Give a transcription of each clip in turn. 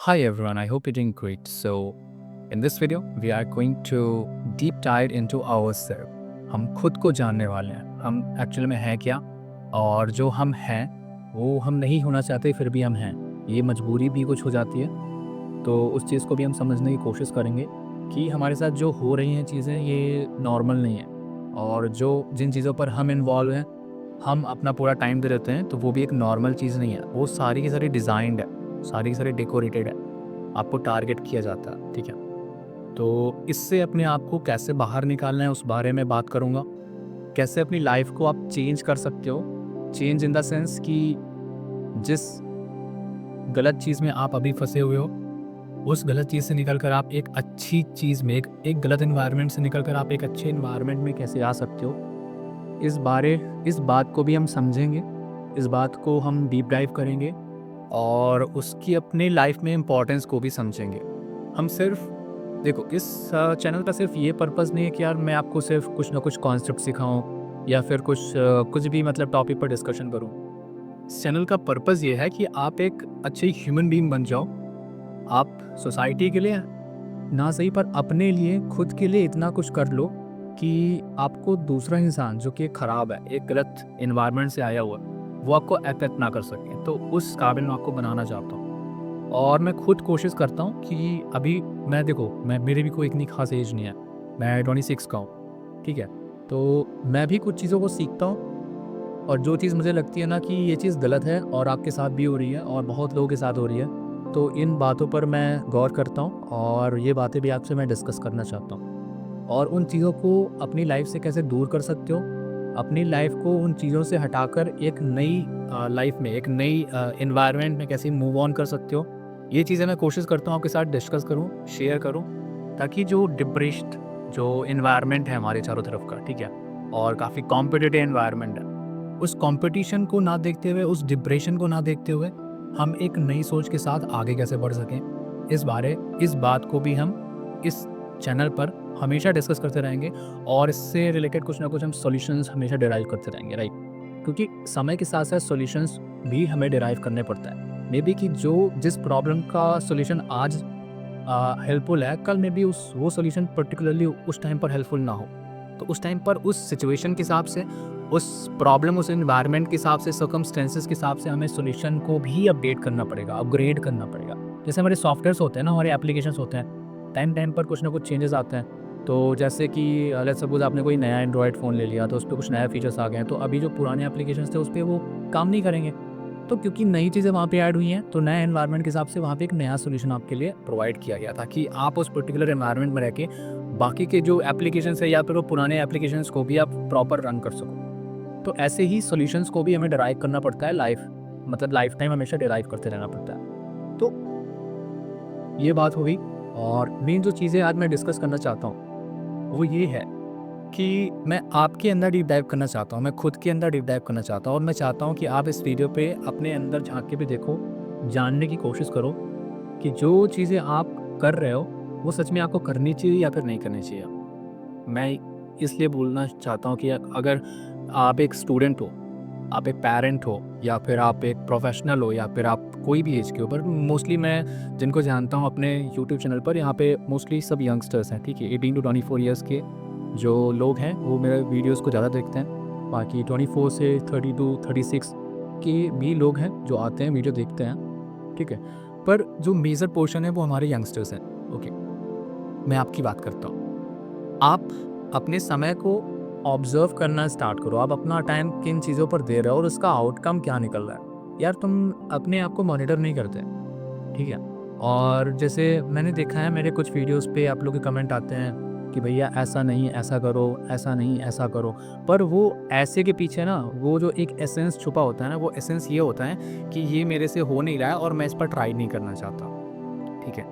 Hi everyone, I hope you're doing great. So, in this video, we are going to deep dive into ourselves. हम खुद को जानने वाले हैं हम एक्चुअल में हैं क्या और जो हम हैं वो हम नहीं होना चाहते फिर भी हम हैं। ये मजबूरी भी कुछ हो जाती है, तो उस चीज़ को भी हम समझने की कोशिश करेंगे कि हमारे साथ जो हो रही हैं चीज़ें ये नॉर्मल नहीं है, और जो जिन चीज़ों पर हम इन्वॉल्व हैं, हम अपना पूरा टाइम दे देते हैं, तो वो भी एक नॉर्मल चीज़ नहीं है। वो सारी की सारी डिज़ाइंड है, सारी की सारी डेकोरेटेड है, आपको टारगेट किया जाता है, ठीक है? तो इससे अपने आप को कैसे बाहर निकालना है उस बारे में बात करूँगा। कैसे अपनी लाइफ़ को आप चेंज कर सकते हो, चेंज इन द सेंस कि जिस गलत चीज़ में आप अभी फँसे हुए हो, उस गलत चीज़ से निकल कर आप एक अच्छी चीज़ में एक गलत एनवायरनमेंट से निकल कर आप एक अच्छे एनवायरनमेंट में कैसे आ सकते हो, इस बात को भी हम समझेंगे, इस बात को हम डीप डाइव करेंगे और उसकी अपनी लाइफ में इम्पोर्टेंस को भी समझेंगे। हम सिर्फ देखो इस चैनल का सिर्फ ये पर्पज़ नहीं है कि यार मैं आपको सिर्फ कुछ ना कुछ कॉन्सेप्ट सिखाऊं या फिर कुछ भी मतलब टॉपिक पर डिस्कशन करूं। इस चैनल का पर्पज़ ये है कि आप एक अच्छे ह्यूमन बीइंग बन जाओ। आप सोसाइटी के लिए ना सही पर अपने लिए खुद के लिए इतना कुछ कर लो कि आपको दूसरा इंसान जो कि ख़राब है, एक गलत इन्वायरमेंट से आया हुआ है, वो आपको अफेक्ट ना कर सके। तो उस काबिल मैं आपको बनाना चाहता हूँ और मैं खुद कोशिश करता हूँ कि अभी मैं देखो मैं मेरे भी कोई इतनी खास एज नहीं है, मैं 26 का हूँ, ठीक है? तो मैं भी कुछ चीज़ों को सीखता हूँ और जो चीज़ मुझे लगती है ना कि ये चीज़ गलत है और आपके साथ भी हो रही है और बहुत लोगों के साथ हो रही है, तो इन बातों पर मैं गौर करता हूँ और ये बातें भी आपसे मैं डिस्कस करना चाहता हूँ। और उन चीज़ों को अपनी लाइफ से कैसे दूर कर सकते हो, अपनी लाइफ को उन चीज़ों से हटाकर एक नई लाइफ में, एक नई एनवायरनमेंट में कैसे मूव ऑन कर सकते हो, ये चीज़ें मैं कोशिश करता हूँ आपके साथ डिस्कस करूँ, शेयर करूँ, ताकि जो डिप्रेस्ड जो एनवायरनमेंट है हमारे चारों तरफ का, ठीक है? और काफ़ी कॉम्पिटिटिव एनवायरनमेंट है, उस कॉम्पिटिशन को ना देखते हुए, उस डिप्रेशन को ना देखते हुए, हम एक नई सोच के साथ आगे कैसे बढ़ सकें, इस बात को भी हम इस चैनल पर हमेशा डिस्कस करते रहेंगे और इससे रिलेटेड कुछ ना कुछ हम सॉल्यूशंस हमेशा डिराइव करते रहेंगे, राइट? क्योंकि समय के साथ साथ सॉल्यूशंस भी हमें डिराइव करने पड़ता है। मे बी कि जो जिस प्रॉब्लम का सॉल्यूशन आज हेल्पफुल है, कल में भी उस वो सॉल्यूशन पर्टिकुलरली उस टाइम पर हेल्पफुल ना हो। तो उस टाइम पर उस सिचुएशन के हिसाब से, उस प्रॉब्लम, उस एनवायरनमेंट के हिसाब से, सर्कमस्टेंसेस के हिसाब से हमें सॉल्यूशन को भी अपडेट करना पड़ेगा, अपग्रेड करना पड़ेगा। जैसे हमारे सॉफ्टवेयर्स होते हैं ना, हमारे एप्लीकेशंस होते हैं, टाइम टाइम पर कुछ ना कुछ चेंजेस आते हैं। तो जैसे कि लेट्स सपोज़ आपने कोई नया एंड्रॉयड फ़ोन ले लिया, तो उसपे कुछ नए फीचर्स आ गए हैं, तो अभी जो पुराने एप्लीकेशंस थे, उसपे वो काम नहीं करेंगे। तो क्योंकि नई चीज़ें वहाँ पे ऐड हुई हैं, तो नए एनवायरनमेंट के हिसाब से वहाँ पे एक नया सॉल्यूशन आपके लिए प्रोवाइड किया गया था कि आप उस पर्टिकुलर एनवायरनमेंट में रह के बाकी के जो एप्लीकेशंस है या फिर वो पुराने एप्लीकेशंस को भी आप प्रॉपर रन कर सको। तो ऐसे ही सॉल्यूशंस को भी हमें डिराइव करना पड़ता है, लाइफ टाइम हमेशा डिराइव करते रहना पड़ता है। तो ये बात हो गई और मेन जो चीज़ें आज मैं डिस्कस करना चाहता हूँ, वो ये है कि मैं आपके अंदर डीप डाइव करना चाहता हूँ, मैं खुद के अंदर डीप डाइव करना चाहता हूँ और मैं चाहता हूँ कि आप इस वीडियो पे अपने अंदर झाँक के भी देखो, जानने की कोशिश करो कि जो चीज़ें आप कर रहे हो, वो सच में आपको करनी चाहिए या फिर नहीं करनी चाहिए। मैं इसलिए बोलना चाहता हूँ कि अगर आप एक स्टूडेंट हो, आप एक पेरेंट हो या फिर आप एक प्रोफेशनल हो या फिर आप कोई भी एज के हो, पर मोस्टली मैं जिनको जानता हूँ अपने यूट्यूब चैनल पर, यहाँ पे मोस्टली सब यंगस्टर्स हैं, ठीक है? 18 टू 24 ईयर्स के जो लोग हैं वो मेरे वीडियोस को ज़्यादा देखते हैं। बाकी 24 से 32 36 के भी लोग हैं जो आते हैं, वीडियो देखते हैं, ठीक है? पर जो मेजर पोर्शन है वो हमारे यंगस्टर्स हैं। ओके, मैं आपकी बात करता हूँ। आप अपने समय को ऑब्जर्व करना स्टार्ट करो। आप अपना टाइम किन चीज़ों पर दे रहे हो और उसका आउटकम क्या निकल रहा है। यार तुम अपने आप को मॉनिटर नहीं करते, ठीक है? और जैसे मैंने देखा है, मेरे कुछ वीडियोस पे आप लोग के कमेंट आते हैं कि भैया ऐसा नहीं ऐसा करो, ऐसा नहीं ऐसा करो। पर वो ऐसे के पीछे ना वो जो एक एसेंस छुपा होता है ना, वो एसेंस ये होता है कि ये मेरे से हो नहीं रहा है और मैं इस पर ट्राई नहीं करना चाहता, ठीक है?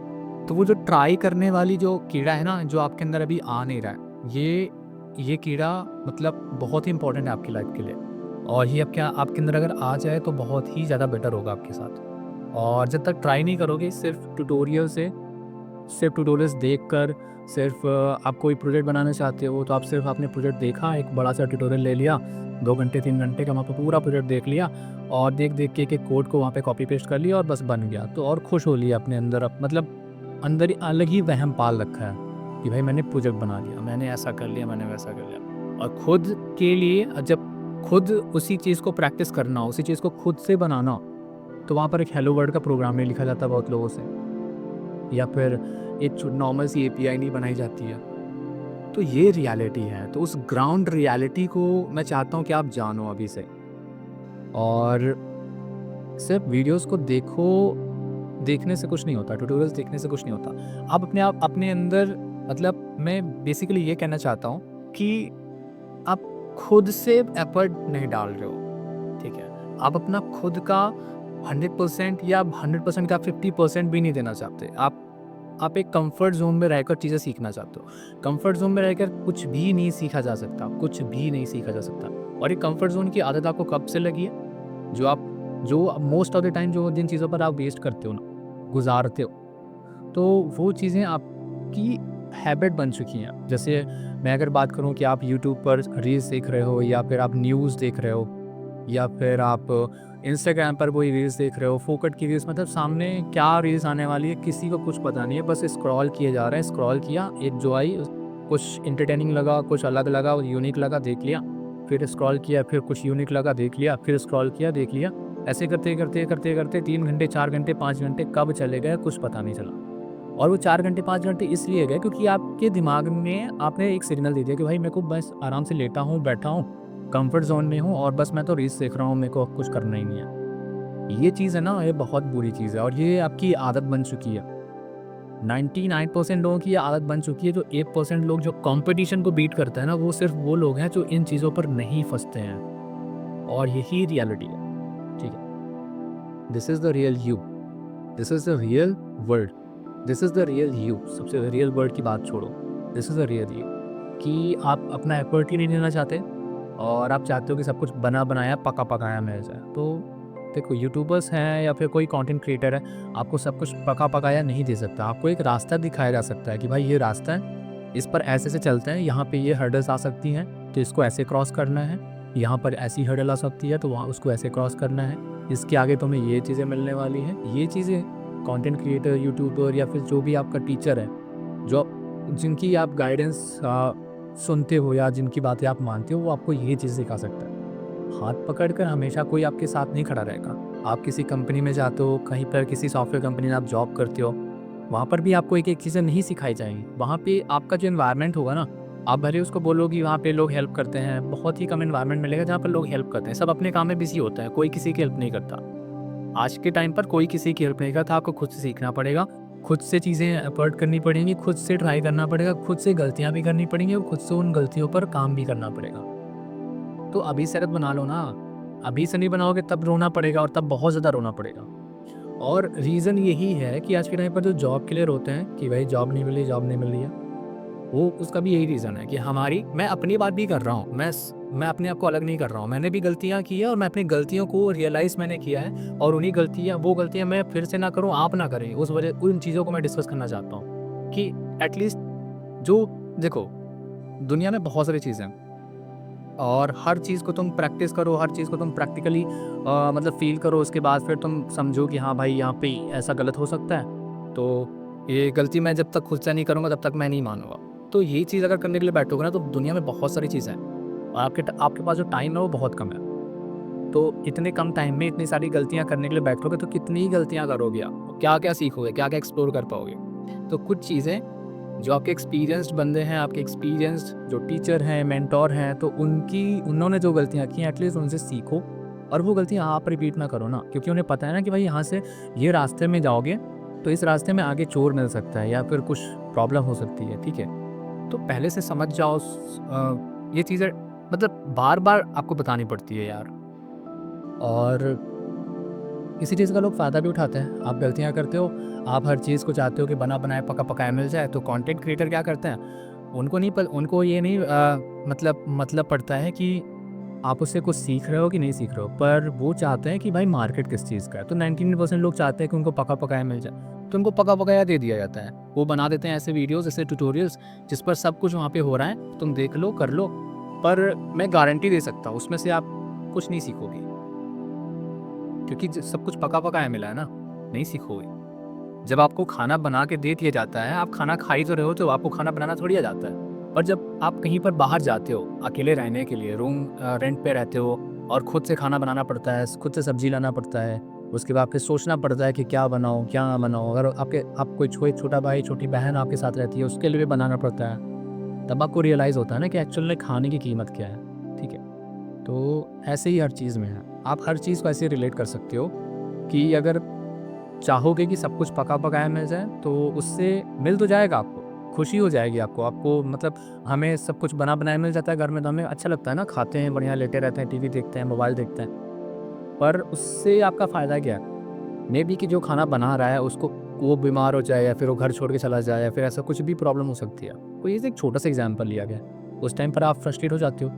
तो वो जो ट्राई करने वाली जो कीड़ा है ना, जो आपके अंदर अभी आ नहीं रहा है, ये कीड़ा मतलब बहुत ही इंपॉर्टेंट है आपकी लाइफ के लिए। और ये अब क्या आपके अंदर अगर आ जाए तो बहुत ही ज़्यादा बेटर होगा आपके साथ। और जब तक ट्राई नहीं करोगे सिर्फ ट्यूटोरियल्स देखकर, सिर्फ आप कोई प्रोजेक्ट बनाना चाहते हो तो आप सिर्फ आपने प्रोजेक्ट देखा, एक बड़ा सा ट्यूटोरियल ले लिया, 2 घंटे 3 घंटे का वहाँ पे पूरा प्रोजेक्ट देख लिया और देख के एक कोड को वहाँ पे कॉपी पेस्ट कर लिया और बस बन गया। तो और खुश हो लिया अपने अंदर, मतलब अंदर ही अलग ही वहम पाल रखा है कि भाई मैंने प्रोजेक्ट बना लिया, मैंने ऐसा कर लिया, मैंने वैसा कर लिया। और खुद के लिए जब खुद उसी चीज़ को प्रैक्टिस करना हो, उसी चीज़ को खुद से बनाना हो, तो वहाँ पर एक हेलो वर्ल्ड का प्रोग्राम नहीं लिखा जाता बहुत लोगों से, या फिर एक नॉर्मल सी एपीआई नहीं बनाई जाती है। तो ये रियलिटी है। तो उस ग्राउंड रियलिटी को मैं चाहता हूँ कि आप जानो अभी से, और सिर्फ वीडियोस को देखो, देखने से कुछ नहीं होता, ट्यूटोरियल्स देखने से कुछ नहीं होता। आप अपने अंदर, मतलब मैं बेसिकली ये कहना चाहता हूँ कि आप खुद से एफर्ट नहीं डाल रहे हो, ठीक है? आप अपना खुद का 100% या 100% का 50% भी नहीं देना चाहते। आप एक कंफर्ट जोन में रहकर चीज़ें सीखना चाहते हो। कंफर्ट जोन में रहकर कुछ भी नहीं सीखा जा सकता, कुछ भी नहीं सीखा जा सकता। और ये कंफर्ट जोन की आदत आपको कब से लगी है? जो मोस्ट ऑफ द टाइम जो जिन चीज़ों पर आप वेस्ट करते हो ना, गुजारते हो, तो वो चीज़ें आपकी हैबिट बन चुकी हैं। जैसे मैं अगर बात करूं कि आप यूट्यूब पर रील्स देख रहे हो, या फिर आप न्यूज़ देख रहे हो, या फिर आप इंस्टाग्राम पर कोई रील्स देख रहे हो, फोकट की रील्स, मतलब सामने क्या रील्स आने वाली है किसी को कुछ पता नहीं है, बस स्क्रॉल किए जा रहे हैं। स्क्रॉल किया, एक जो आई कुछ इंटरटेनिंग लगा, कुछ अलग लगा, यूनिक लगा, देख लिया, फिर स्क्रॉल किया, फिर कुछ यूनिक लगा, देख लिया, फिर स्क्रॉल किया, देख लिया। ऐसे करते 3 घंटे 4 घंटे 5 घंटे कब चले गए कुछ पता नहीं चला। और वो 4 घंटे 5 घंटे इसलिए गए क्योंकि आपके दिमाग में आपने एक सिग्नल दे दिया कि भाई मेरे को बस आराम से लेटा हूँ, बैठा हूँ, कंफर्ट जोन में हूँ, और बस मैं तो रील्स देख रहा हूँ, मेरे को कुछ करना ही नहीं है। ये चीज़ है ना, ये बहुत बुरी चीज़ है, और ये आपकी आदत बन चुकी है। 99% लोगों की ये आदत बन चुकी है। जो 1% लोग जो कंपटीशन को बीट करते हैं ना, वो सिर्फ वो लोग हैं जो इन चीज़ों पर नहीं फंसते हैं, और यही रियलिटी है, ठीक है? This is the real you, this is the real world, this is the real you. सबसे रियल वर्ल्ड की बात छोड़ो, this is the real you, कि आप अपना एफर्ट ही नहीं देना चाहते, और आप चाहते हो कि सब कुछ बना बनाया पका पकाया मिल जाए। तो देखो, यूट्यूबर्स हैं या फिर कोई कंटेंट क्रिएटर है, आपको सब कुछ पका पकाया नहीं दे सकता। आपको एक रास्ता दिखाया जा सकता है कि भाई ये रास्ता है, इस पर ऐसे से चलते हैं, यहाँ पे ये हर्डल्स आ सकती हैं तो इसको ऐसे क्रॉस करना है, यहाँ पर ऐसी हर्डल आ सकती है तो वहाँ उसको ऐसे क्रॉस करना है, इसके आगे तुम्हें ये चीज़ें मिलने वाली हैं। ये चीज़ें कंटेंट क्रिएटर, यूट्यूबर, या फिर जो भी आपका टीचर है, जो जिनकी आप गाइडेंस सुनते हो या जिनकी बातें आप मानते हो, वो आपको ये चीज़ सिखा सकता है। हाथ पकड़कर हमेशा कोई आपके साथ नहीं खड़ा रहेगा। आप किसी कंपनी में जाते हो, कहीं पर किसी सॉफ्टवेयर कंपनी में आप जॉब करते हो, वहाँ पर भी आपको एक-एक चीज़ें नहीं सिखाई जाएँगी। वहाँ पे आपका जो एनवायरनमेंट होगा ना, आप भले उसको बोलोगे वहाँ पे लोग हेल्प करते हैं, बहुत ही कम एनवायरनमेंट मिलेगा जहाँ पर लोग हेल्प करते हैं। सब अपने काम में बिज़ी होता है, कोई किसी की हेल्प नहीं करता। आज के टाइम पर कोई किसी की हेल्प नहीं करता, आपको खुद से सीखना पड़ेगा, खुद से चीज़ें एफर्ट करनी पड़ेंगी, खुद से ट्राई करना पड़ेगा, खुद से गलतियाँ भी करनी पड़ेंगी, और खुद से उन गलतियों पर काम भी करना पड़ेगा। तो अभी से आदत बना लो ना, अभी से नहीं बनाओगे तब रोना पड़ेगा, और तब बहुत ज़्यादा रोना पड़ेगा। और रीज़न यही है कि आज के टाइम पर जो जॉब के लिए रोते हैं कि भाई जॉब नहीं मिली, जॉब नहीं मिल रही है, वो उसका भी यही रीज़न है कि मैं अपनी बात भी कर रहा हूँ, मैं अपने आप को अलग नहीं कर रहा हूँ। मैंने भी गलतियाँ की है, और मैं अपनी गलतियों को रियलाइज़ मैंने किया है, और वो गलतियाँ मैं फिर से ना करूँ, आप ना करें। उन चीज़ों को मैं डिस्कस करना चाहता हूँ कि एटलीस्ट जो देखो, दुनिया में बहुत सारी चीज़ें हैं, और हर चीज़ को तुम प्रैक्टिस करो, हर चीज़ को तुम प्रैक्टिकली मतलब फ़ील करो, उसके बाद फिर तुम समझो कि हाँ भाई, यहाँ पे ऐसा गलत हो सकता है। तो ये गलती मैं जब तक खुद से नहीं करूँगा तब तक मैं नहीं मानूँगा। तो ये चीज़ अगर करने के लिए बैठोगे ना, तो दुनिया में बहुत सारी चीज़ें हैं, और आपके पास जो टाइम है वो बहुत कम है। तो इतने कम टाइम में इतनी सारी गलतियाँ करने के लिए बैठोगे तो कितनी ही गलतियाँ करोगे आप? क्या-क्या सीखोगे? क्या-क्या एक्सप्लोर कर पाओगे? तो कुछ चीज़ें जो आपके एक्सपीरियंस्ड बंदे हैं, आपके एक्सपीरियंस्ड जो टीचर हैं, मेंटोर हैं, तो उन्होंने जो गलतियाँ की हैं, एटलीस्ट उनसे सीखो, और वो गलतियाँ आप रिपीट ना करो ना, क्योंकि उन्हें पता है ना कि भाई यहाँ से ये रास्ते में जाओगे तो इस रास्ते में आगे चोर मिल सकता है, या फिर कुछ प्रॉब्लम हो सकती है, ठीक है? तो पहले से समझ जाओ। ये चीज़ें मतलब बार-बार आपको बतानी पड़ती है यार, और इसी चीज़ का लोग फ़ायदा भी उठाते हैं। आप गलतियाँ करते हो, आप हर चीज़ को चाहते हो कि बना-बनाया, पका-पकाया मिल जाए, तो कंटेंट क्रिएटर क्या करते हैं, उनको ये नहीं मतलब पड़ता है कि आप उससे कुछ सीख रहे हो कि नहीं सीख रहे हो, पर वो चाहते हैं कि भाई मार्केट किस चीज़ का है। तो 99% लोग चाहते हैं कि उनको पका-पकाया मिल जाए, तो उनको पका-पकाया दे दिया जाता है। वो बना देते हैं ऐसे वीडियोज़, ऐसे ट्यूटोरियल्स जिस पर सब कुछ वहाँ पे हो रहा है, तुम देख लो, कर लो, पर मैं गारंटी दे सकता हूँ उसमें से आप कुछ नहीं सीखोगे, क्योंकि सब कुछ पका पकाया मिला है ना, नहीं सीखोगे। जब आपको खाना बना के दे दिया जाता है, आप खाना खा ही तो रहे हो, तो आपको खाना बनाना थोड़ी आ जाता है। और जब आप कहीं पर बाहर जाते हो अकेले रहने के लिए, रूम रेंट पे रहते हो और खुद से खाना बनाना पड़ता है, खुद से सब्जी लाना पड़ता है, उसके बाद फिर सोचना पड़ता है कि क्या बनाऊँ क्या ना बनाऊँ। अगर आप कोई छोटा भाई छोटी बहन आपके साथ रहती है, उसके लिए भी बनाना पड़ता है। तब आपको रियलाइज़ होता है ना कि एक्चुअल में खाने की कीमत क्या है, ठीक है? तो ऐसे ही हर चीज़ में है। आप हर चीज़ को ऐसे रिलेट कर सकते हो कि अगर चाहोगे कि सब कुछ पका-पकाया मिल जाए, तो उससे मिल तो जाएगा आपको, खुशी हो जाएगी आपको मतलब हमें सब कुछ बना-बनाया मिल जाता है घर में, तो हमें अच्छा लगता है ना, खाते हैं, बढ़िया लेटे रहते हैं, टीवी देखते हैं, मोबाइल देखते हैं। पर उससे आपका फ़ायदा क्या है? मेबी कि जो खाना बना रहा है उसको वो बीमार हो जाए, या फिर वो घर छोड़ के चला जाए, या फिर ऐसा कुछ भी प्रॉब्लम हो सकती है। कोई एक छोटा-सा एग्ज़ाम्पल लिया गया है, उस टाइम पर आप फ्रस्ट्रेट हो जाते हो।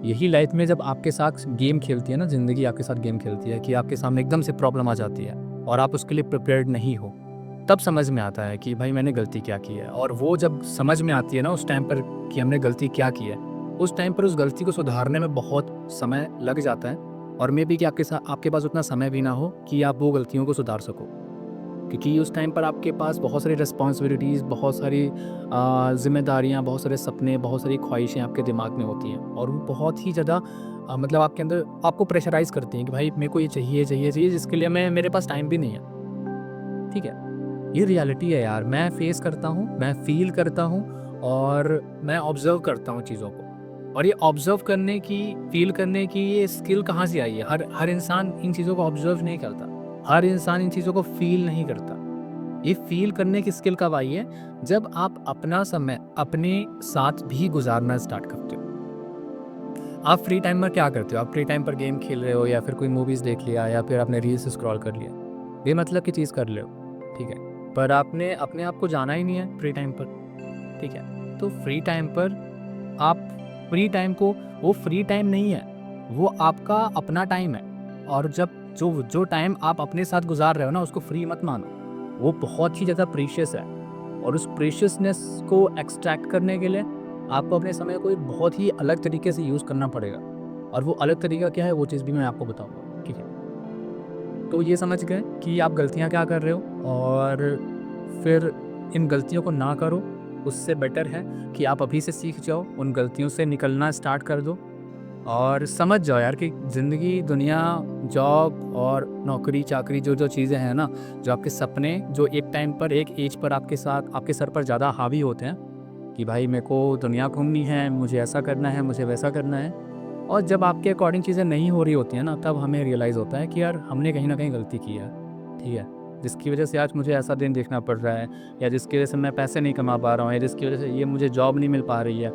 यही लाइफ में जब आपके साथ गेम खेलती है ना, ज़िंदगी आपके साथ गेम खेलती है कि आपके सामने एकदम से प्रॉब्लम आ जाती है और आप उसके लिए प्रिपेयर्ड नहीं हो, तब समझ में आता है कि भाई मैंने गलती क्या की है। और वो जब समझ में आती है ना उस टाइम पर कि हमने गलती क्या की है, उस टाइम पर उस गलती को सुधारने में बहुत समय लग जाता है, और मे बी कि आपके पास उतना समय भी ना हो कि आप वो गलतियों को सुधार सको, क्योंकि उस टाइम पर आपके पास बहुत सारी रिस्पॉन्सिबिलिटीज़, बहुत सारी ज़िम्मेदारियाँ, बहुत सारे सपने, बहुत सारी ख्वाहिशें आपके दिमाग में होती हैं, और वो बहुत ही ज़्यादा मतलब आपके अंदर आपको प्रेशराइज़ करती हैं कि भाई मेरे को ये चाहिए, चाहिए, चाहिए, जिसके लिए मेरे पास टाइम भी नहीं है, ठीक है? ये रियलिटी है यार, मैं फेस करता हूँ, मैं फ़ील करता हूँ, और मैं ऑब्ज़र्व करता हूँ चीज़ों को। और ये ऑब्ज़र्व करने की, फ़ील करने की ये स्किल कहाँ से आई है? हर हर इंसान इन चीज़ों को ऑब्ज़र्व नहीं करता। हर इंसान इन चीज़ों को फ़ील नहीं करता। ये फ़ील करने की स्किल कब आई है? जब आप अपना समय अपने साथ भी गुज़ारना स्टार्ट करते हो। आप फ्री टाइम में क्या करते हो? आप फ्री टाइम पर गेम खेल रहे हो, या फिर कोई मूवीज़ देख लिया, या फिर आपने रील्स स्क्रॉल कर लिया। बेमतलब की चीज़ कर रहे हो, ठीक है? पर आपने अपने आप को जाना ही नहीं है फ्री टाइम पर, ठीक है? तो फ्री टाइम पर आप फ्री टाइम को, वो फ्री टाइम नहीं है, वो आपका अपना टाइम है। और जब जो जो टाइम आप अपने साथ गुज़ार रहे हो ना, उसको फ्री मत मानो। वो बहुत ही ज़्यादा प्रीशियस है, और उस प्रीशियसनेस को एक्सट्रैक्ट करने के लिए आपको अपने समय को एक बहुत ही अलग तरीके से यूज़ करना पड़ेगा। और वो अलग तरीका क्या है, वो चीज़ भी मैं आपको बताऊँगा, ठीक है? तो ये समझ गए कि आप गलतियाँ क्या कर रहे हो, और फिर इन गलतियों को ना करो। उससे बेटर है कि आप अभी से सीख जाओ, उन गलतियों से निकलना स्टार्ट कर दो, और समझ जाओ यार कि ज़िंदगी, दुनिया, जॉब और नौकरी-चाकरी, जो-जो चीज़ें हैं ना, जो आपके सपने, जो एक टाइम पर, एक एज पर आपके साथ, आपके सर पर ज़्यादा हावी होते हैं कि भाई मेरे को दुनिया घूमनी है, मुझे ऐसा करना है, मुझे वैसा करना है। और जब आपके अकॉर्डिंग चीज़ें नहीं हो रही होती हैं ना, तब हमें रियलाइज़ होता है कि यार हमने कहीं न कहीं गलती की है, ठीक है? जिसकी वज़ह से आज मुझे ऐसा दिन देखना पड़ रहा है, या जिसकी वज़ह से मैं पैसे नहीं कमा पा रहा हूँ, या जिसकी वज़ह से ये मुझे जॉब नहीं मिल पा रही है,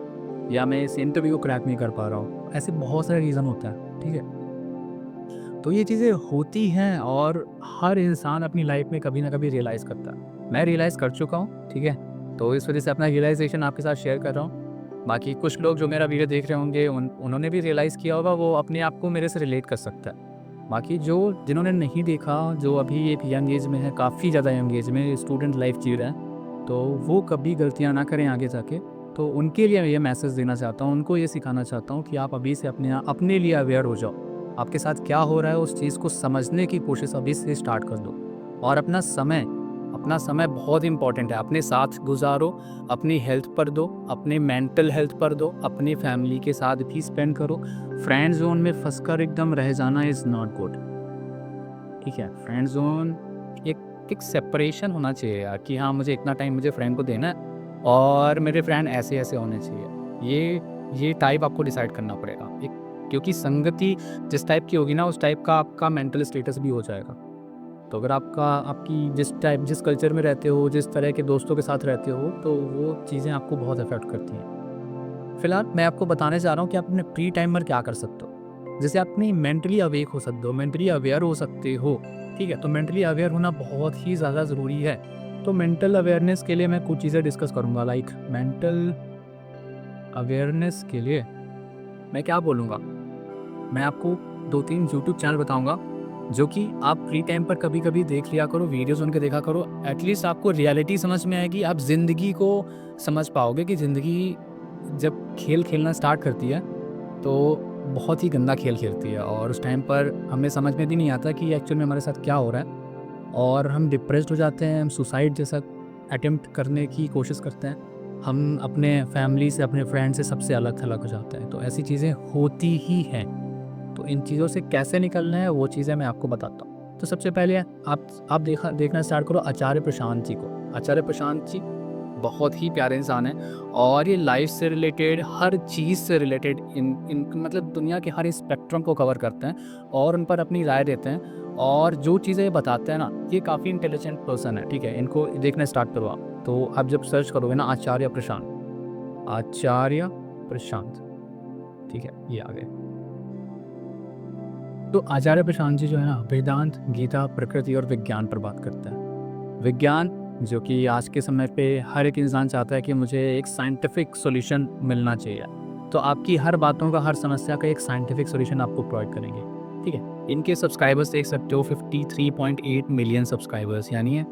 या मैं इस इंटरव्यू को क्रैक नहीं कर पा रहा हूँ। ऐसे बहुत सारे रीज़न होता है, ठीक है? तो ये चीज़ें होती हैं, और हर इंसान अपनी लाइफ़ में कभी न कभी रियलाइज़ करता है। मैं रियलाइज़ कर चुका हूँ, ठीक है? तो इस वज़ह से अपना रियलाइज़ेशन आपके साथ शेयर कर रहा हूँ। बाकी कुछ लोग जो मेरा वीडियो देख रहे होंगे, उन्होंने भी रियलाइज़ किया होगा, वो अपने आप को मेरे से रिलेट कर सकता है। बाकी जिन्होंने नहीं देखा, जो अभी एक यंग एज में है, काफ़ी ज़्यादा यंग एज में स्टूडेंट लाइफ़ जी रहे हैं, तो वो कभी गलतियाँ ना करें आगे जाके। तो उनके लिए मैं ये मैसेज देना चाहता हूँ, उनको ये सिखाना चाहता हूँ कि आप अभी से अपने लिए अवेयर हो जाओ। आपके साथ क्या हो रहा है, उस चीज़ को समझने की कोशिश अभी से स्टार्ट कर दो। और अपना समय बहुत इम्पोर्टेंट है, अपने साथ गुज़ारो, अपनी हेल्थ पर दो, अपने मेंटल हेल्थ पर दो, अपनी फैमिली के साथ भी स्पेंड करो। फ्रेंड ज़ोन में फँसकर एकदम रह जाना इज़ नॉट गुड, ठीक है? फ्रेंड ज़ोन, एक एक सेपरेशन होना चाहिए यार, कि हाँ, मुझे इतना टाइम मुझे फ्रेंड को देना है, और मेरे फ्रेंड ऐसे-ऐसे होने चाहिए। ये टाइप आपको डिसाइड करना पड़ेगा। क्योंकि संगति जिस टाइप की होगी ना, उस टाइप का आपका मेंटल स्टेटस भी हो जाएगा। तो अगर आपकी जिस कल्चर में रहते हो, जिस तरह के दोस्तों के साथ रहते हो, तो वो चीज़ें आपको बहुत अफ़ेक्ट करती हैं। फिलहाल मैं आपको बताने जा रहा हूँ कि आप अपने फ्री टाइम पर क्या कर सकते हो। जैसे आप अपनी मेंटली अवेक हो सकते हो, मेंटली अवेयर हो सकते हो, ठीक है? तो मेंटली अवेयर होना बहुत ही ज़्यादा ज़रूरी है। तो मेंटल अवेयरनेस के लिए मैं कुछ चीज़ें डिस्कस करूँगा, लाइक मेंटल अवेयरनेस के लिए मैं क्या बोलूँगा? मैं आपको 2-3 यूट्यूब चैनल बताऊँगा, जो कि आप फ्री टाइम पर कभी-कभी देख लिया करो, वीडियोज़ उनके देखा करो। एटलीस्ट आपको रियलिटी समझ में आएगी, आप ज़िंदगी को समझ पाओगे कि ज़िंदगी जब खेल खेलना स्टार्ट करती है, तो बहुत ही गंदा खेल खेलती है और उस टाइम पर हमें समझ में भी नहीं आता कि एक्चुअल में हमारे साथ क्या हो रहा है और हम डिप्रेस्ड हो जाते हैं, हम सुसाइड जैसा अटेम्प्ट करने की कोशिश करते हैं, हम अपने फैमिली से, अपने फ्रेंड से सबसे अलग थलग हो जाते हैं। तो ऐसी चीज़ें होती ही हैं। तो इन चीज़ों से कैसे निकलना है वो चीज़ें मैं आपको बताता हूँ। तो सबसे पहले आप देखना स्टार्ट करो आचार्य प्रशांत जी को। आचार्य प्रशांत जी बहुत ही प्यारे इंसान हैं और ये लाइफ से रिलेटेड, हर चीज़ से रिलेटेड इन मतलब दुनिया के हर स्पेक्ट्रम को कवर करते हैं और उन पर अपनी राय देते हैं। और जो चीज़ें ये बताते हैं ना, ये काफ़ी इंटेलिजेंट पर्सन है, ठीक है? इनको देखना स्टार्ट करो आप। तो आप जब सर्च करोगे ना आचार्य प्रशांत, आचार्य प्रशांत, ठीक है? ये आ गए। तो आचार्य प्रशांत जी जो है ना, वेदांत, गीता, प्रकृति और विज्ञान पर बात करते हैं। विज्ञान जो कि आज के समय पे हर एक इंसान चाहता है कि मुझे एक साइंटिफिक सॉल्यूशन मिलना चाहिए। तो आपकी हर बातों का, हर समस्या का एक साइंटिफिक सॉल्यूशन आपको प्रोवाइड करेंगे, ठीक है? इनके सब्सक्राइबर्स देख सकते हो 53.8 मिलियन सब्सक्राइबर्स, यानी है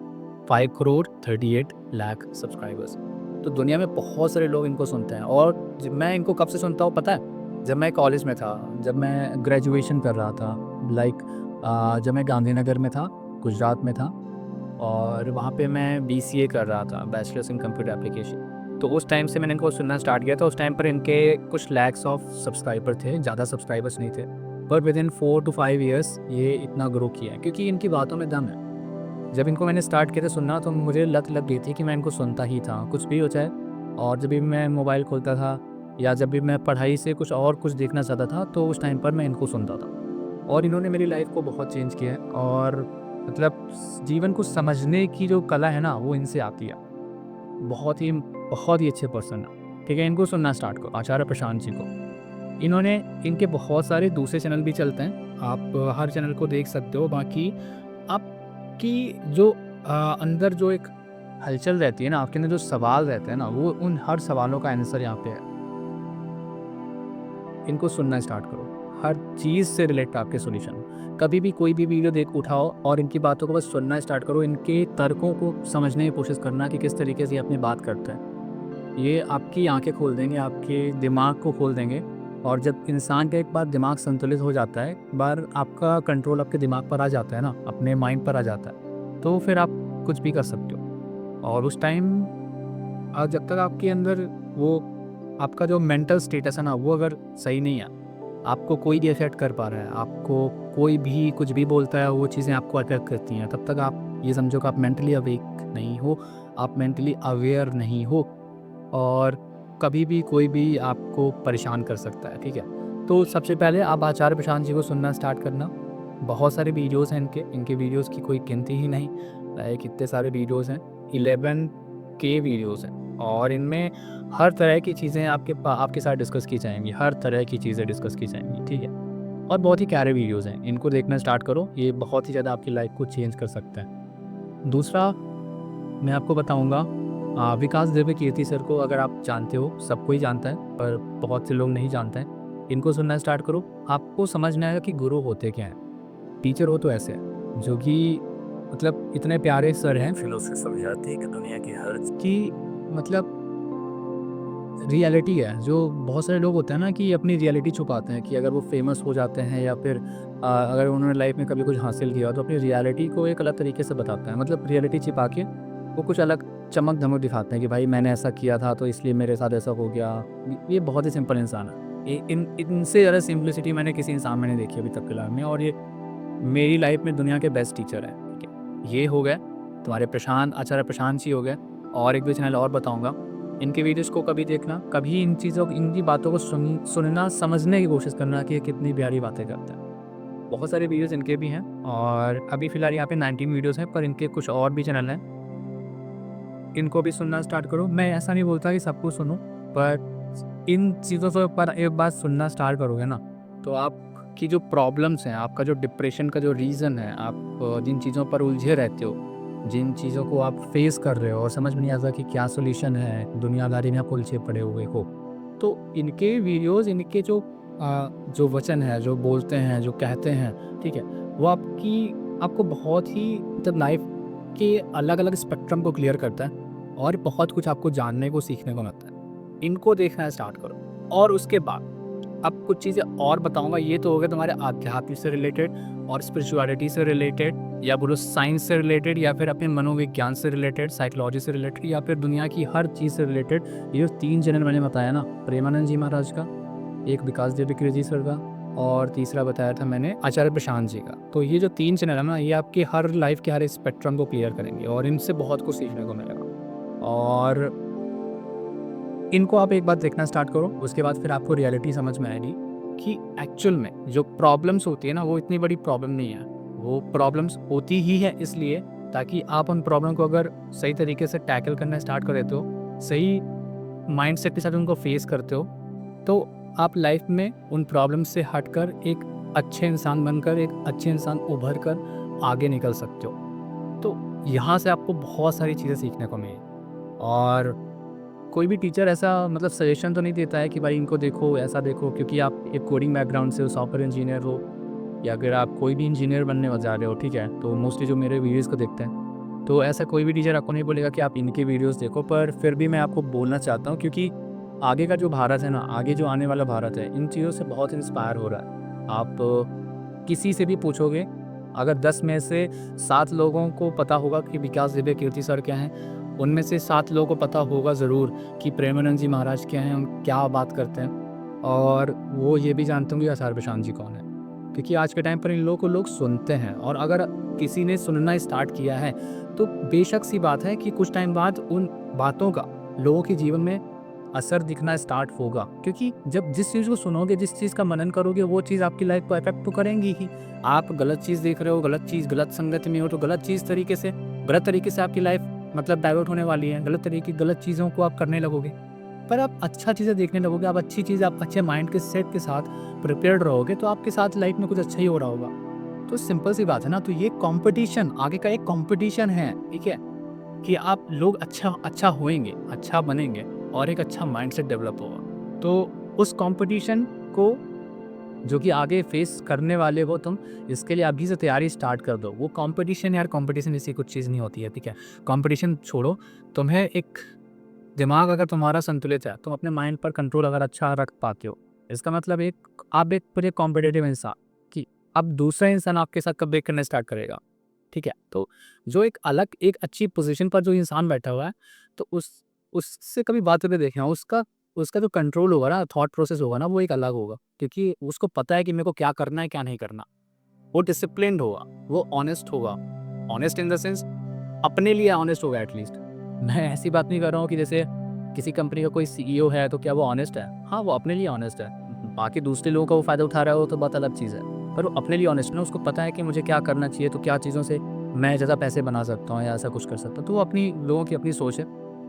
5 करोड़ 38 लाख सब्सक्राइबर्स। तो दुनिया में बहुत सारे लोग इनको सुनते हैं और मैं इनको कब से सुनता हूँ पता है? जब मैं कॉलेज में था, जब मैं ग्रेजुएशन कर रहा था, लाइक जब मैं गांधीनगर में था, गुजरात में था और वहाँ पे मैं बीसीए कर रहा था, बैचलर्स इन कंप्यूटर एप्लीकेशन। तो उस टाइम से मैंने इनको सुनना स्टार्ट किया था। उस टाइम पर इनके कुछ लैक्स ऑफ सब्सक्राइबर थे, ज़्यादा सब्सक्राइबर्स नहीं थे, पर विद इन 4 to 5 ईयर्स ये इतना ग्रो किया है क्योंकि इनकी बातों में दम है। जब इनको मैंने स्टार्ट किया था सुनना, तो मुझे लत लग गई थी कि मैं इनको सुनता ही था, कुछ भी हो जाए। और जब भी मैं मोबाइल खोलता था या जब भी मैं पढ़ाई से कुछ और कुछ देखना चाहता था, तो उस टाइम पर मैं इनको सुनता था। और इन्होंने मेरी लाइफ को बहुत चेंज किया है और मतलब जीवन को समझने की जो कला है ना, वो इनसे आती है। बहुत ही अच्छे पर्सन है, ठीक है? इनको सुनना स्टार्ट करो, आचार्य प्रशांत जी को। इन्होंने इनके बहुत सारे दूसरे चैनल भी चलते हैं, आप हर चैनल को देख सकते हो। बाकी आपकी जो अंदर जो एक हलचल रहती है ना, आपके अंदर जो सवाल रहते हैं ना, वो उन हर सवालों का आंसर यहाँ पे है। इनको सुनना स्टार्ट करो, हर चीज़ से रिलेटेड आपके सॉल्यूशन। कभी भी कोई भी वीडियो देख उठाओ और इनकी बातों को बस सुनना स्टार्ट करो, इनके तर्कों को समझने की कोशिश करना कि किस तरीके से ये अपनी बात करते हैं। ये आपकी आंखें खोल देंगे, आपके दिमाग को खोल देंगे। और जब इंसान का एक बार दिमाग संतुलित हो जाता है, एक बार आपका कंट्रोल आपके दिमाग पर आ जाता है ना, अपने माइंड पर आ जाता है, तो फिर आप कुछ भी कर सकते हो। और उस टाइम जब तक आपके अंदर वो आपका जो मेंटल स्टेटस है ना, वो अगर सही नहीं है, आपको कोई भी अफेक्ट कर पा रहा है, आपको कोई भी कुछ भी बोलता है, वो चीज़ें आपको अफेक्ट करती हैं, तब तक आप ये समझो कि आप मेंटली अवेक नहीं हो, आप मेंटली अवेयर नहीं हो और कभी भी कोई भी आपको परेशान कर सकता है, ठीक है? तो सबसे पहले आप आचार्य प्रशांत जी को सुनना स्टार्ट करना। बहुत सारे वीडियोज़ हैं इनके वीडियोज़ की कोई गिनती ही नहीं, लाइक इतने सारे वीडियोज़ हैं, 11 के वीडियोज़ हैं और इनमें हर तरह की चीज़ें आपके साथ डिस्कस की जाएँगी, हर तरह की चीज़ें डिस्कस की जाएँगी, ठीक है? और बहुत ही प्यारे वीडियोज़ हैं, इनको देखना स्टार्ट करो, ये बहुत ही ज़्यादा आपकी लाइफ़ को चेंज कर सकता है। दूसरा मैं आपको बताऊँगा विकास दिव्य कीर्ति सर को। अगर आप जानते हो, सबको ही जानता है, पर बहुत से लोग नहीं जानते हैं। इनको सुनना स्टार्ट करो, आपको समझ में आएगा कि गुरु होते क्या हैं। टीचर हो तो ऐसे हैं, जो कि मतलब इतने प्यारे सर हैं, फिलोसफी समझाते हैं कि दुनिया की हर की मतलब रियलिटी है। जो बहुत सारे लोग होते हैं ना कि अपनी रियलिटी छुपाते हैं कि अगर वो फेमस हो जाते हैं या फिर अगर उन्होंने लाइफ में कभी कुछ हासिल किया तो अपनी रियलिटी को एक अलग तरीके से बताते हैं, मतलब रियलिटी छिपा के वो कुछ अलग चमक धमक दिखाते हैं कि भाई मैंने ऐसा किया था तो इसलिए मेरे साथ ऐसा हो गया। ये बहुत ही सिंपल इंसान है। इनसे ज़्यादा सिंपलिसिटी मैंने किसी इंसान में नहीं देखी अभी तक फिलहाल में, और ये मेरी लाइफ में दुनिया के बेस्ट टीचर हैं, ठीक है? ये हो गए तुम्हारे आचार्य प्रशांत जी हो गए। और एक भी चैनल और बताऊँगा, इनके वीडियोज़ को कभी देखना, कभी इनकी बातों को सुनना, समझने की कोशिश करना कि ये कितनी प्यारी बातें करते हैं। बहुत सारे वीडियोज़ इनके भी हैं और अभी फ़िलहाल यहाँ पे 19 वीडियोज़ हैं, पर इनके कुछ और भी चैनल हैं, इनको भी सुनना स्टार्ट करो। मैं ऐसा नहीं बोलता कि सब कुछ सुनो, पर इन चीज़ों से पर एक बार सुनना स्टार्ट करोगे ना, तो आपकी जो प्रॉब्लम्स हैं, आपका जो डिप्रेशन का जो रीज़न है, आप जिन चीज़ों पर उलझे रहते हो, जिन चीज़ों को आप फेस कर रहे हो और समझ में नहीं आता कि क्या सॉल्यूशन है, दुनियादारी में आप उलझे पड़े हुए हो, तो इनके वीडियोज़, इनके जो वचन है, जो बोलते हैं, जो कहते हैं, ठीक है? वो आपको बहुत ही मतलब लाइफ के अलग-अलग स्पेक्ट्रम को क्लियर करता है और बहुत कुछ आपको जानने को, सीखने को मिलता है। इनको देखना स्टार्ट करो और उसके बाद अब कुछ चीज़ें और बताऊँगा, ये तो हो गया तुम्हारे आध्यात्म से रिलेटेड और स्पिरिचुअलिटी से रिलेटेड, या बोलो साइंस से रिलेटेड, या फिर अपने मनोविज्ञान से रिलेटेड, साइकोलॉजी से रिलेटेड, या फिर दुनिया की हर चीज़ से रिलेटेड। ये जो 3 चैनल मैंने बताया ना, प्रेमानंद जी महाराज का, एक विकास दिव्य जी सर का, और तीसरा बताया था मैंने आचार्य प्रशांत जी का। तो ये जो 3 चैनल है ना, ये आपकी हर लाइफ के हर स्पेक्ट्रम को क्लियर करेंगे और इनसे बहुत कुछ सीखने को मिलेगा। और इनको आप एक बार देखना स्टार्ट करो, उसके बाद फिर आपको रियलिटी समझ में आएगी कि एक्चुअल में जो प्रॉब्लम्स होती है ना, वो इतनी बड़ी प्रॉब्लम नहीं है। वो प्रॉब्लम्स होती ही है इसलिए ताकि आप उन प्रॉब्लम को अगर सही तरीके से टैकल करना स्टार्ट कर देते हो, सही माइंडसेट के साथ उनको फेस करते हो, तो आप लाइफ में उन प्रॉब्लम से हटकर एक अच्छे इंसान बनकर, एक अच्छे इंसान उभर कर आगे निकल सकते हो। तो यहाँ से आपको बहुत सारी चीज़ें सीखने को मिली। और कोई भी टीचर ऐसा मतलब सजेशन तो नहीं देता है कि भाई इनको देखो, ऐसा देखो, क्योंकि आप एक कोडिंग बैकग्राउंड से हो, सॉफ्टवेयर इंजीनियर हो, या अगर आप कोई भी इंजीनियर बनने जा रहे हो, ठीक है, तो मोस्टली जो मेरे वीडियोज़ को देखते हैं, तो ऐसा कोई भी टीचर आपको नहीं बोलेगा कि आप इनके वीडियोज़ देखो। पर फिर भी मैं आपको बोलना चाहता हूँ, क्योंकि आगे का जो भारत है ना, आगे जो आने वाला भारत है, इन चीज़ों से बहुत इंस्पायर हो रहा है। आप किसी से भी पूछोगे, अगर 10 में से 7 लोगों को पता होगा कि विकास दिव्य कीर्ति सर क्या हैं, उनमें से 7 लोगों को पता होगा ज़रूर कि प्रेमानंद जी महाराज क्या हैं, हम क्या बात करते हैं, और वो ये भी जानते होंगे आचार्य प्रशांत जी कौन है। क्योंकि आज के टाइम पर इन लोगों को लोग सुनते हैं, और अगर किसी ने सुनना स्टार्ट किया है, तो बेशक सी बात है कि कुछ टाइम बाद उन बातों का लोगों के जीवन में असर दिखना स्टार्ट होगा। क्योंकि जब जिस चीज़ को सुनोगे, जिस चीज़ का मनन करोगे, वो चीज़ आपकी लाइफ को अफेक्ट तो करेंगी ही। आप गलत चीज़ देख रहे हो, गलत चीज़, गलत संगत में हो, तो गलत तरीके से आपकी लाइफ मतलब डाइवर्ट होने वाली है। गलत चीज़ों को आप करने लगोगे। पर आप अच्छा चीज़ें देखने लगोगे, आप अच्छी चीज़, आप अच्छे माइंड के सेट के साथ प्रिपेयर्ड रहोगे, तो आपके साथ लाइफ में कुछ अच्छा ही हो रहा होगा। तो सिंपल सी बात है ना, तो ये कंपटीशन, आगे का एक कंपटीशन है, ठीक है, कि आप लोग अच्छा होएंगे, अच्छा बनेंगे, और एक अच्छा माइंडसेट डेवलप होगा। तो उस कंपटीशन को जो कि आगे फेस करने वाले हो तुम, इसके लिए अभी से तैयारी स्टार्ट कर दो। वो कंपटीशन यार, कंपटीशन जैसी कुछ चीज़ नहीं होती है, ठीक है। कंपटीशन छोड़ो, तुम्हें एक दिमाग अगर तुम्हारा संतुलित है, तुम अपने माइंड पर कंट्रोल अगर अच्छा रख पाते हो, इसका मतलब आप एक पूरे कॉम्पिटिटिव इंसान, कि अब दूसरा इंसान आपके साथ कंपेयर करना स्टार्ट करेगा, ठीक है। तो जो एक अच्छी पोजीशन पर जो इंसान बैठा हुआ है, तो उससे कभी बात करके देखना, उसका उसका जो कंट्रोल होगा ना, थॉट प्रोसेस होगा ना, वो एक अलग होगा, क्योंकि उसको पता है कि मेरे को क्या करना है, क्या नहीं करना। वो डिसिप्लिन्ड होगा, वो ऑनेस्ट होगा, ऑनेस्ट इन द सेंस अपने लिए ऑनेस्ट होगा एटलीस्ट। मैं ऐसी बात नहीं कर रहा हूँ कि जैसे किसी कंपनी का कोई सीईओ है तो क्या वो ऑनेस्ट है? हाँ, वो अपने लिए ऑनेस्ट है। बाकी दूसरे लोगों का वो फ़ायदा उठा रहा है, वो तो बहुत अलग चीज़ है। पर वो अपने लिए ऑनेस्ट है ना, उसको पता है कि मुझे क्या करना चाहिए, तो क्या चीज़ों से मैं ज़्यादा पैसे बना सकता हूँ या ऐसा कुछ कर सकता हूँ। तो वो अपनी लोगों की अपनी सोच है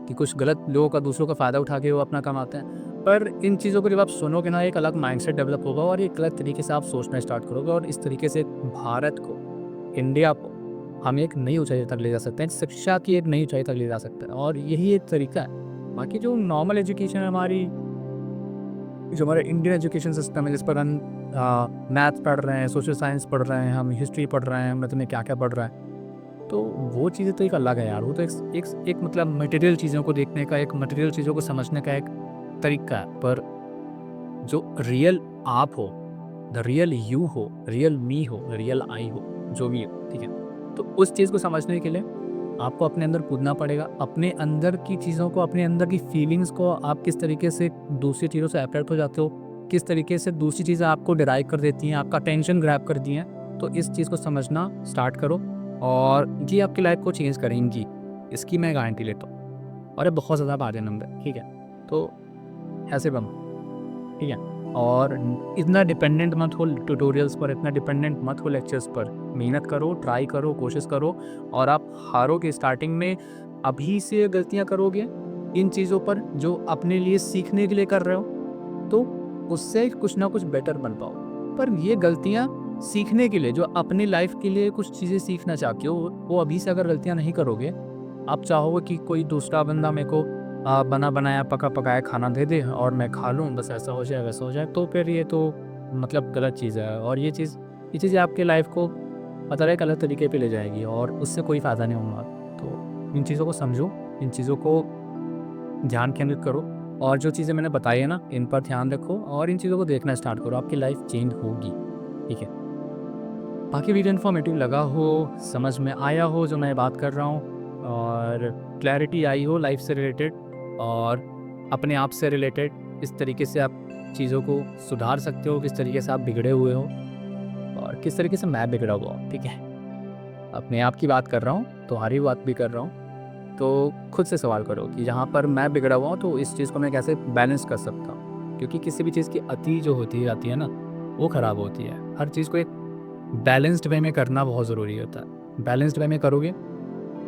कि कुछ गलत लोगों का, दूसरों का फ़ायदा उठा के वो अपना कमाते हैं। पर इन चीज़ों को जब आप सुनोगे ना, एक अलग माइंडसेट डेवलप होगा और एक अलग तरीके से आप सोचना स्टार्ट करोगे, और इस तरीके से भारत को, इंडिया को हम एक नई ऊँचाई तक ले जा सकते हैं, शिक्षा की एक नई ऊँचाई तक ले जा सकते हैं, और यही एक तरीका है। बाकी जो नॉर्मल एजुकेशन है हमारी, जो हमारा इंडियन एजुकेशन सिस्टम है, जिस पर हम मैथ पढ़ रहे हैं, सोशल साइंस पढ़ रहे हैं, हम हिस्ट्री पढ़ रहे हैं, हम तुम्हें क्या-क्या पढ़ रहा है, तो वो चीज़ें तो एक अलग है यार। वो तो एक मतलब मटेरियल चीज़ों को देखने का, एक मटेरियल चीज़ों को समझने का एक तरीका है। पर जो रियल आप हो, द रियल यू हो, रियल मी हो, रियल आई हो, जो भी हो, ठीक है? तो उस चीज़ को समझने के लिए आपको अपने अंदर कूदना पड़ेगा। अपने अंदर की चीज़ों को, अपने अंदर की फीलिंग्स को, आप किस तरीके से दूसरी चीज़ों से अट्रैक्ट हो जाते हो, किस तरीके से दूसरी चीज़ें आपको डिराइव कर देती हैं, आपका अटेंशन ग्रैब करती हैं। तो इस चीज़ को समझना स्टार्ट करो, और ये आपकी लाइफ को चेंज करेंगी, इसकी मैं गारंटी लेता हूँ। और ये बहुत ज़्यादा फायदेमंद है, ठीक है? तो ऐसे बनो, ठीक है? और इतना डिपेंडेंट मत हो ट्यूटोरियल्स पर, इतना डिपेंडेंट मत हो लेक्चर्स पर। मेहनत करो, ट्राई करो, कोशिश करो, और आप हारोगे स्टार्टिंग में। अभी से गलतियाँ करोगे इन चीज़ों पर जो अपने लिए सीखने के लिए कर रहे हो, तो उससे कुछ ना कुछ बेटर बन पाओ। पर ये गलतियाँ सीखने के लिए, जो अपनी लाइफ के लिए कुछ चीज़ें सीखना चाहते हो, वो अभी से अगर गलतियाँ नहीं करोगे, आप चाहोगे कि कोई दूसरा बंदा मेरे को बना बनाया, पका पकाया खाना दे दे और मैं खा लूँ, बस ऐसा हो जाए, वैसा हो जाए, तो फिर ये तो मतलब गलत चीज़ है। और ये चीज़ें आपके लाइफ को मतलब एक अलग तरीके पे ले जाएगी, और उससे कोई फ़ायदा नहीं होगा। तो इन चीज़ों को समझो, इन चीज़ों को ध्यान केंद्रित करो, और जो चीज़ें मैंने बताई है ना, इन पर ध्यान रखो और इन चीज़ों को देखना स्टार्ट करो, आपकी लाइफ चेंज होगी, ठीक है। बाकी वीडियो इन्फॉर्मेटिव लगा हो, समझ में आया हो जो मैं बात कर रहा हूँ और क्लैरिटी आई हो लाइफ से रिलेटेड और अपने आप से रिलेटेड, इस तरीके से आप चीज़ों को सुधार सकते हो, किस तरीके से आप बिगड़े हुए हो और किस तरीके से मैं बिगड़ा हुआ हूँ, ठीक है। अपने आप की बात कर रहा हूँ, तुम्हारी बात भी कर रहा हूँ, तो खुद से सवाल करो कि जहाँ पर मैं बिगड़ा हुआ हूँ तो इस चीज़ को मैं कैसे बैलेंस कर सकता हूँ, क्योंकि किसी भी चीज़ की अति जो होती जाती है ना, वो ख़राब होती है। हर चीज़ को एक बैलेंस्ड वे में करना बहुत ज़रूरी होता है। बैलेंस्ड वे में करोगे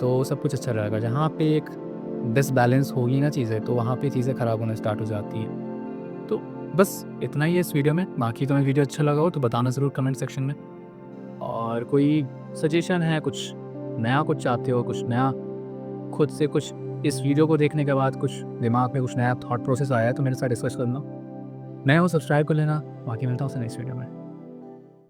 तो सब कुछ अच्छा रहेगा। जहाँ पे एक डिसबैलेंस होगी ना चीज़ें, तो वहाँ पे चीज़ें ख़राब होना स्टार्ट हो जाती हैं। तो बस इतना ही है इस वीडियो में। बाकी तुम्हें वीडियो अच्छा लगा हो तो बताना ज़रूर कमेंट सेक्शन में। और कोई सजेशन है, कुछ नया कुछ चाहते हो, कुछ नया खुद से कुछ इस वीडियो को देखने के बाद कुछ दिमाग में कुछ नया थॉट प्रोसेस आया है तो मेरे साथ डिस्कस करना। नए हो सब्सक्राइब कर लेना। बाकी मिलता हूँ नेक्स्ट वीडियो में।